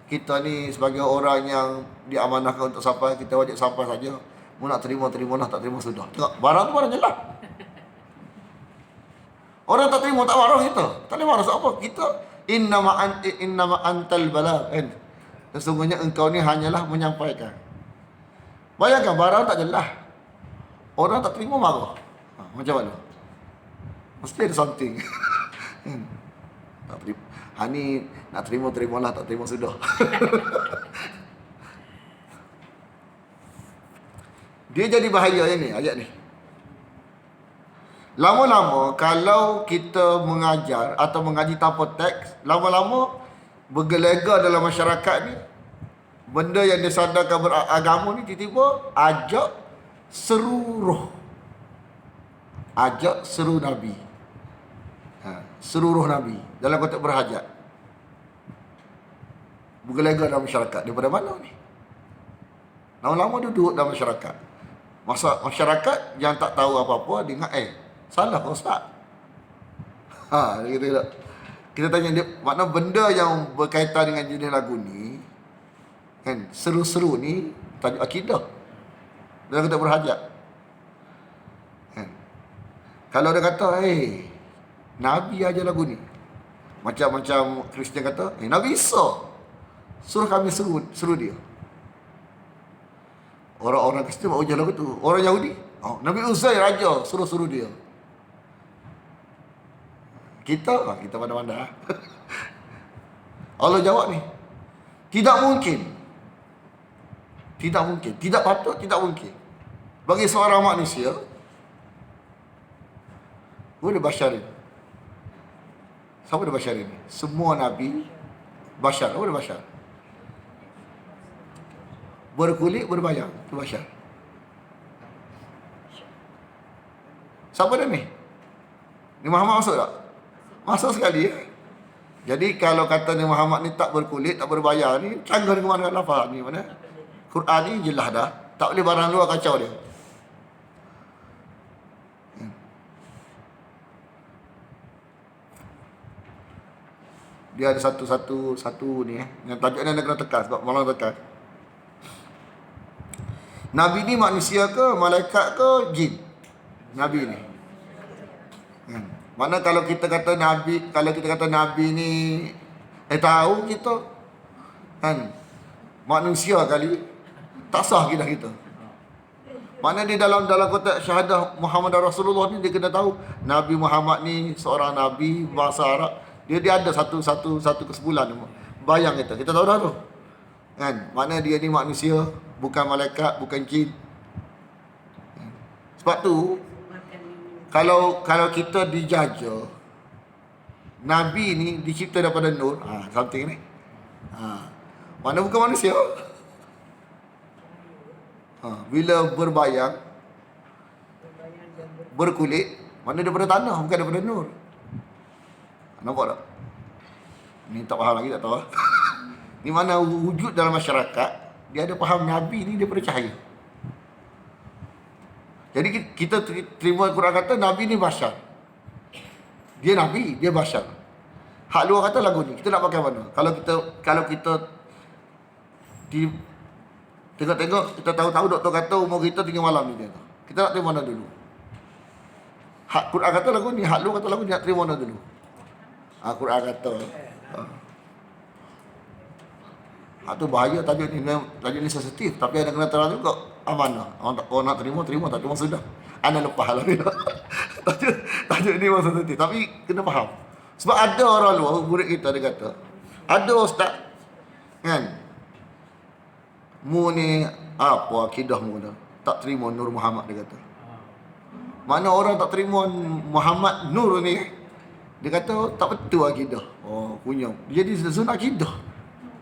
Kita ni sebagai orang yang diamanahkan untuk sampai, kita wajib sampai saja. Mu nak terima, terimalah, tak terima sudah. Tengok, barang tu barang jelas. Orang tak terima, tak marah kita. Tak boleh marah sebab apa? Kita innama antal balagh kan. Sesungguhnya engkau ni hanyalah menyampaikan. Bayangkan barang tak jelas, orang tak terima marah. Macam mana? Mesti ada something. Tak terima. Ni nak terima, terimalah, tak terima sudah. Dia jadi bahaya ni ayat ni. Lama-lama kalau kita mengajar atau mengaji tanpa teks, lama-lama bergelega dalam masyarakat ni, benda yang disadarkan beragama ni tiba-tiba ajak seru roh, ajak seru Nabi, seru roh Nabi dalam konteks berhajat, bergelega dalam masyarakat. Daripada mana ni? Lama-lama duduk dalam masyarakat. Masyarakat yang tak tahu apa-apa, dia ingat salah kau ustaz. Kita tanya dia, makna benda yang berkaitan dengan jenis lagu ni kan, seru-seru ni tajuk akidah dalam kita berhajat kan. Kalau dia kata Nabi aja lagu ni, macam Kristian kata Nabi Isa suruh kami seru dia. Orang-orang Kristian buat ujian lagu tu. Orang Yahudi Nabi Uzair raja suruh dia. Kita pandai-pandai. Allah jawab ni, tidak mungkin. Tidak mungkin. Tidak patut, tidak mungkin. Bagi seorang manusia, boleh basyarin. Siapa dia basyarin? Semua Nabi basyar. Apa dia basyar? Berkulit, berbayang. Itu basyar. Siapa dia ni? Ni Muhammad masuk tak? Masuk sekali. Jadi kalau kata ni Muhammad ni tak berkulit, tak berbayar ni, canggah dengan mana lafaz ni mana? Quran ni jelas dah. Tak boleh barang luar kacau dia. Dia ada satu ni yang tajuknya nak kena tekan sebab malam tekan. Nabi ni manusia ke, malaikat ke, jin? Nabi ni. Mana kalau kita kata Nabi ni tahu kita kan manusia kali tak sah kita. Mana di dalam konteks syahadah Muhammad Rasulullah ni dia kena tahu Nabi Muhammad ni seorang nabi bahasa Arab. Dia ada satu kesimpulan bayang kita tahu dah tu. Kan? Mana dia ni manusia, bukan malaikat, bukan jin. Sebab tu kalau kita dijaja, Nabi ni dicipta daripada nur, something ni. Mana bukan manusia. Bila berbayang, berkulit, mana daripada tanah, bukan daripada nur. Nampak tak? Ni tak faham lagi, tak tahu. Ni mana wujud dalam masyarakat Dia ada faham Nabi ni daripada cahaya. Jadi kita terima Quran kata Nabi ni bashar. Dia Nabi, dia bashar. Hak luar kata lagu ni. Kita nak pakai mana? Kalau kita tengok-tengok, kita tahu-tahu doktor kata umur kita tinggal malam ni dia. Kita nak terima mana dulu? Hak Quran kata lagu ni, hak luar kata lagu ni, nak terima mana dulu? Quran kata. Hak tu bahaya, tajuk ni sensitif, tapi ada kena terang juga amanah. Orang nak terima, tak terima sudah. Anda lepas lah ni. tajuk ni memang sensitif, tapi kena faham. Sebab ada orang luar, murid kita dia kata, ada ustaz kan, mu ni apa akidah mu dah, tak terima Nur Muhammad, dia kata. Mana orang tak terima Muhammad Nur ni, dia kata tak betul akidah. Oh, punya. Jadi zon akidah.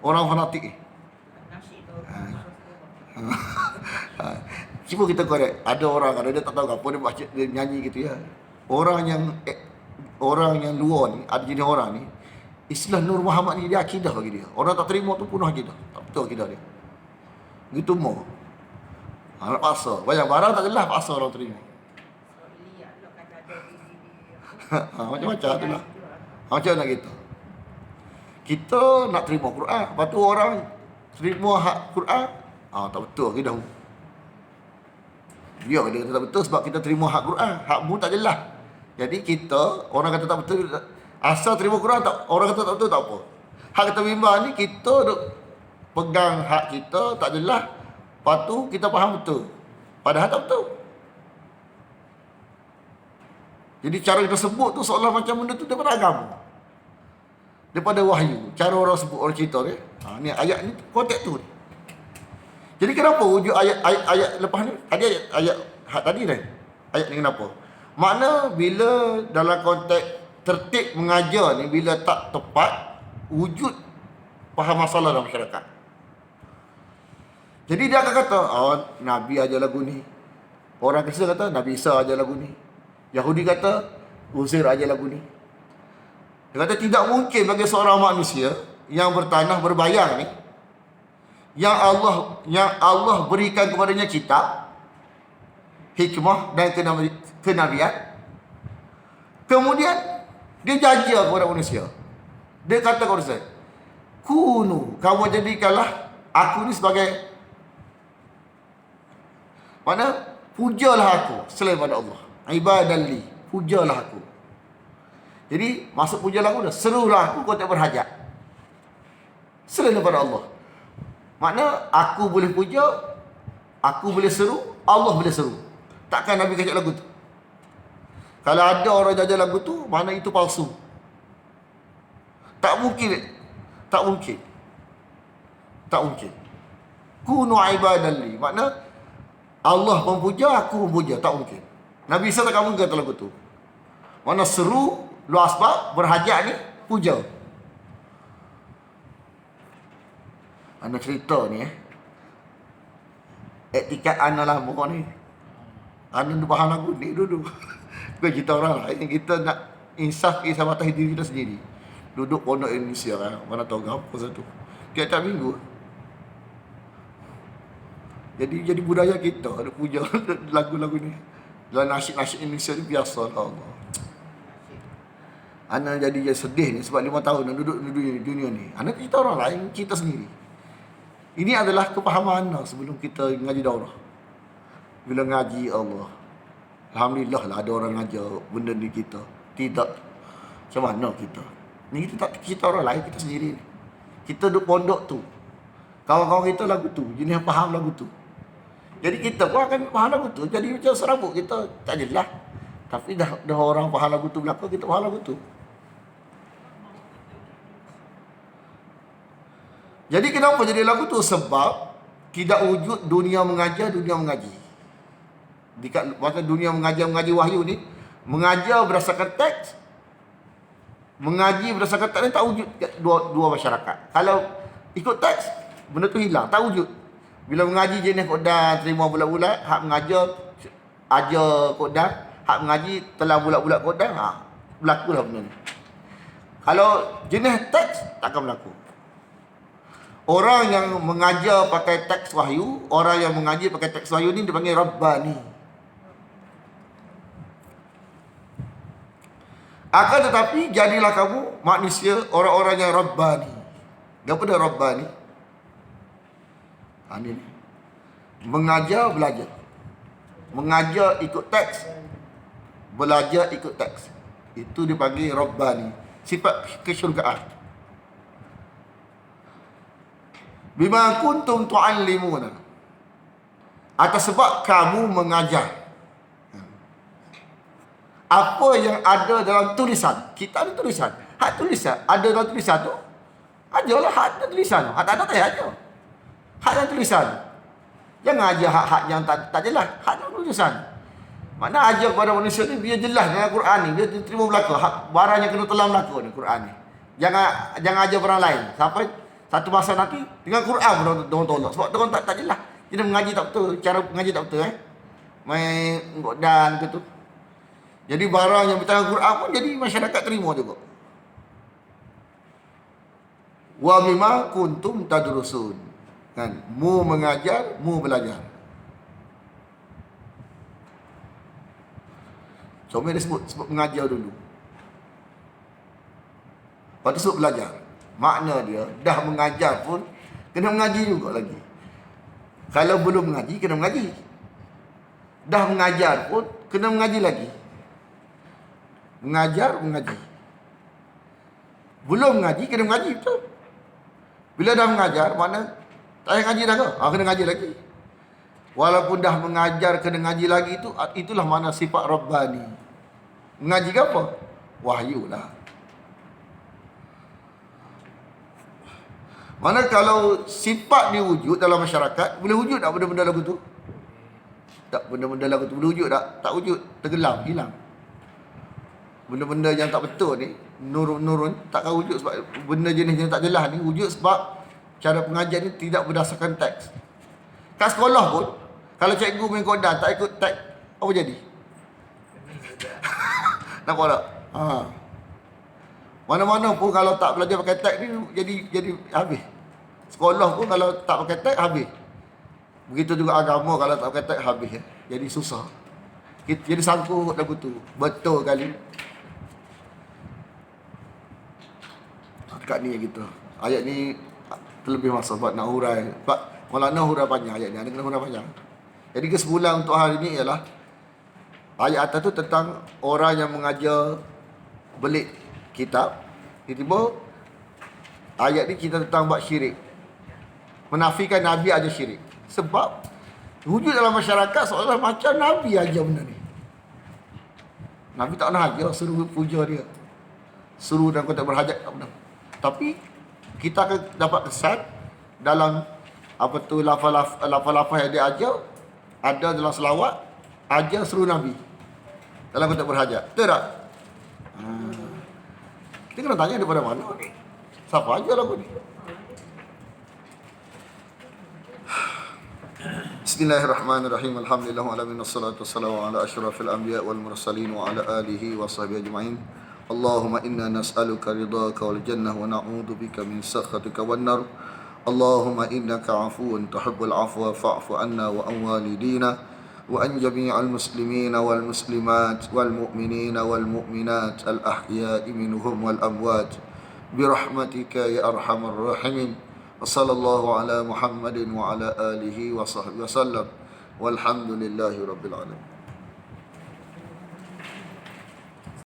Orang fanatik. Cuba kita korek. Ada orang kalau dia tak tahu apa dia baca, dia nyanyi gitu ya. Orang yang luar ni, ada jenis orang ni, istilah Nur Muhammad ni dia akidah bagi dia. Orang tak terima tu punuh akidah. Tak betul akidah dia. Gitu mau. Nak paksa. Banyak barang tak jelas paksa orang terima. Macam-macam tu lah. Macam nak kita nak terima Quran, lepas tu orang terima hak Quran, tak betul ke dah. Dia kata tak betul sebab kita terima hak Quran, hakmu tak jelas. Jadi kita, orang kata tak betul, asal terima Quran tak, orang kata tak betul tak apa. Hak kita bimbang ni, kita duk pegang hak kita tak jelas, lepas tu kita faham betul, padahal tak betul. Jadi cara kita sebut tu seolah macam benda tu daripada agama, daripada wahyu. Cara orang sebut, orang cerita ni, ni ayat ni konteks tu. Jadi kenapa wujud ayat lepas ni? Tadi ayat tadi kan? Ayat ni kenapa? Makna bila dalam konteks tertib mengajar ni, bila tak tepat, wujud faham masalah dalam masyarakat. Jadi dia akan kata, Nabi ajar lagu ni. Orang Kristian kata, Nabi Isa ajar lagu ni. Yahudi kata, Uzair ajar lagu ni. Dia kata tidak mungkin bagi seorang manusia yang bertanah berbayang ni, yang Allah berikan kepadanya kitab, hikmah dan kenabian, kemudian dia jaja kepada manusia. Dia kata kepada saya, kunu, kamu jadikanlah aku ni sebagai, mana, pujalah aku selain pada Allah. Ibadalli, pujalah aku. Jadi maksud pujalah aku dah, serulah aku kau tak berhajat selain daripada Allah. Makna aku boleh puja, aku boleh seru, Allah boleh seru. Takkan Nabi kacak lagu tu. Kalau ada orang jajan lagu tu, mana itu palsu. Tak mungkin. Kunu ibadalli, makna Allah memuja, aku memuja, tak mungkin. Nabi Isa tak kamu kata lagu tu. Mana seru, lu asbab, berhajat ni, puja. Ana cerita ni etikat ana lama ni. Ana tu faham lagu ni dulu. Bukan cerita orang lain. Kita nak insaf kisah atas diri kita sendiri. Duduk pondok Indonesia kan. Mana tahu apa satu. Tiap-tiap minggu. Jadi budaya kita ada puja lagu-lagu ni. Dalam nasyid-nasyid Indonesia ni biasa lah Allah. Ana jadi sedih ni sebab 5 tahun dah duduk di dunia ni. Ana cerita orang lain, kita sendiri. Ini adalah kepahaman ana sebelum kita ngaji daurah. Bila ngaji Allah, alhamdulillah lah ada orang ngajar benda ni kita. Tidak macam mana kita. Ni kita tak cerita orang lain, kita sendiri ni. Kita duduk pondok tu. Kawan-kawan kita lagu tu, jenis faham lagu tu. Jadi kita pun akan faham lagu tu. Jadi macam serabut kita tak jelas. Tapi dah orang faham lagu tu belakang, kita faham lagu tu. Jadi kenapa jadi lagu tu? Sebab tidak wujud dunia mengajar, dunia mengaji. Masa dunia mengaji wahyu ni, mengajar berdasarkan teks, mengaji berdasarkan teks ni tak wujud dua masyarakat. Kalau ikut teks, benda tu hilang, tak wujud. Bila mengaji jenis kodan terima bulat-bulat, hak mengajar ajar kodan, hak mengaji telah bulat-bulat kodan, berlakulah benda ni. Kalau jenis teks takkan berlaku. Orang yang mengajar pakai teks wahyu, orang yang mengaji pakai teks wahyu ni dipanggil Rabbani. Akan tetapi jadilah kamu manusia orang-orang yang Rabbani. Apa dia Rabbani? Ini mengajar belajar. Mengajar ikut teks, belajar ikut teks. Itu dipanggil Rabbani. Sifat kesyurgaan. Bima kuntum tu'allimuna. Atas sebab kamu mengajar. Apa yang ada dalam tulisan. Kita ada tulisan. Hak tulisan. Ada dalam tulisan tu. Ajarlah hak dalam tulisan. Hak tak ada tak ajar. Hak dalam tulisan. Jangan ajar hak-hak yang tak jelas. Hak dalam tulisan. Mana ajar kepada manusia ni biar jelas dengan Quran ni. Biar terima berlaku. Hak barang yang kena telah berlaku ni Quran ni. Jangan ajar orang lain. Sampai satu masa nanti dengan Quran pun orang tolak. Sebab orang tak jelas. Dia mengaji tak betul. Cara mengaji tak betul. Main dan gitu. Jadi barang yang bertanya Quran pun jadi masyarakat terima juga. Wa bima kuntum tadrusun. Kan? Mu mengajar, mu belajar. Cuma dia sebut mengajar dulu. Lepas tu sebut belajar. Makna dia dah mengajar pun kena mengaji juga lagi. Kalau belum mengaji kena mengaji. Dah mengajar pun kena mengaji lagi. Mengajar, mengaji. Belum mengaji kena mengaji betul. Bila dah mengajar mana tak payah ngaji dah ke? Kena ngaji lagi. Walaupun dah mengajar kena ngaji lagi itulah mana sifat Rabbani. Mengaji ke apa? Wahyu lah. Mana kalau sifat diwujud dalam masyarakat, boleh wujud tak benda-benda lagu tu? Tak, benda-benda lagu tu boleh wujud tak? Tak wujud, tenggelam, hilang. Benda-benda yang tak betul ni, nurun takkan wujud sebab benda jenis yang tak jelas ni wujud sebab cara pengajian ni tidak berdasarkan teks. Kat sekolah pun, kalau cikgu main kodan tak ikut teks, apa jadi? Nampak tak? Mana-mana pun kalau tak belajar pakai teks ni jadi habis. Sekolah pun kalau tak pakai teks habis. Begitu juga agama kalau tak pakai teks habis ya. Jadi susah. Jadi sangkut lagu tu. Betul kali. Dekat ni gitu. Ayat ni terlebih masa buat nak hurai. Sebab Maulana hurai panjang ayat ni. Ada kena hurai panjang. Jadi kesimpulan untuk hari ni ialah ayat atas tu tentang orang yang mengajar belik kitab. Tiba-tiba ayat ni kita tentang buat syirik. Menafikan Nabi ajar syirik. Sebab wujud dalam masyarakat seolah macam Nabi ajar benda ni. Nabi tak pernah ajar suruh puja dia. Suruh dan kau tak berhajat tak pernah. Tapi kita akan dapat kesan dalam apa tu lafaz-lafaz yang dia ajar ada dalam selawat ajar suruh Nabi dalam konteks berhajat. Betul tak? Kita kena tanya daripada mana ni? Siapa ajar lagu ni? Bismillahirrahmanirrahim. Alhamdulillah wa alamin wassalatu wassalamu ala asyrafil anbiya wal mursalin wa ala alihi wa sahbihi ajma'in. Allahumma inna nas'aluka ridhaka wal jannah wa na'udzu bika min sakhatika wan nar. Allahumma innaka 'afuwun tuhibbul 'afwa fa'fu 'anna wa an walidina wa an jami'al muslimina wal muslimat wal mu'minina wal mu'minat al ahya'i minhum wal amwat bi rahmatika ya arhamar rahimin. Wassallallahu ala Muhammadin wa ala alihi wa sahbihi wasallam. Walhamdulillahi rabbil alamin.